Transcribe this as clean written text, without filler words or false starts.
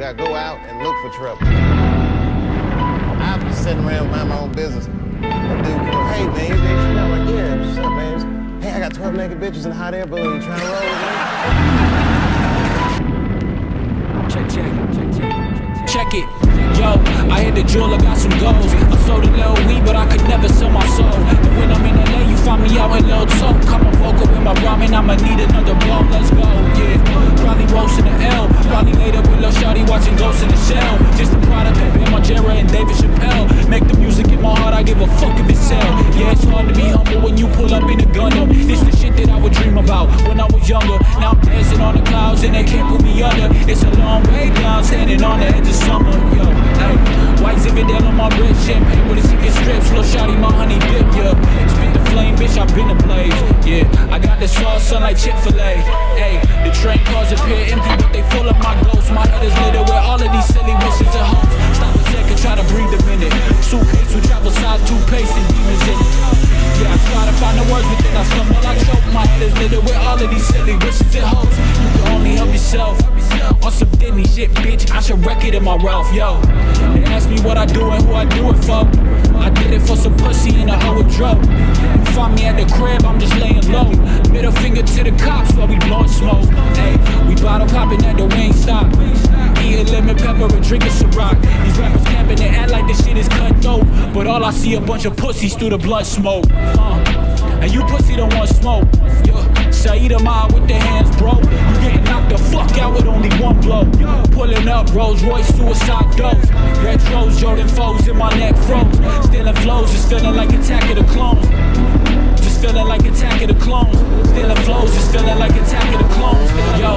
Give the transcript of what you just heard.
I go out and look for trouble. I'll be sitting around mind my own business. Dude, hey man, you bitch, you know, I'm like, yeah, what's up, man? Hey, I got 12 naked bitches in a hot air balloon. You trying to roll with me? Check it. Yo, I hit the jeweler, got some goals. I sold a little weed, but I could never sell my soul. And when I'm in LA, you find me out in Lil Toe. Come on, vocal with my ramen, I'ma need another blow. Let's go, yeah. Probably roasting the L. Probably laid up with Lil Shawty watching Ghost in the Shell. Just a product of Ben Margera and David Chappelle. Make the music in my heart, I give a fuck if it sell. Yeah, it's hard to be humble when you pull up in a Gundam. This the shit that I would dream about when I was younger. Now I'm dancing on the clouds and they can't put me under. It's a long way down, standing on the edge of summer. Yo, hey, white Zinfandel on my wrist, champagne with a chicken strips, Lil Shawty my honey dip, yeah. Spit the flame, bitch, I've been ablaze, yeah. I got the sauce, son like Chick-fil-A. Hey, the train cars appear empty, but they full of my ghosts. My head is littered with all of these silly wishes and hopes. Stop a second, try to breathe a minute. Suitcase with travel size, toothpaste and demons in it. Yeah, I try to find the words, but then I stumble, I choke. My head is littered with all of these silly wishes and hopes. You can only help yourself. On some Disney shit, bitch, I should wreck it in my Ralph, yo. They ask me what I do and who I do it for. I did it for some pussy in a overdose. You find me at the crib, I'm just laying low. Middle finger to the cops while we blowing smoke. Hey, we bottle popping at the Wingstop. Eating lemon pepper and drinking Ciroc. These rappers camping and act like this shit is cut dope. But all I see a bunch of pussies through the blood smoke. And you pussy don't want smoke. Saeed Ahmad with the hands, bro. You getting knocked the fuck out with only one blow. Pulling up Rolls Royce suicide dose. Retros, Jordan foes in my neck froze. Stealing flows, just feeling like Attack of the Clones. Just feeling like Attack of the Clones. Stealing flows, just feeling like Attack of the Clones. Yo,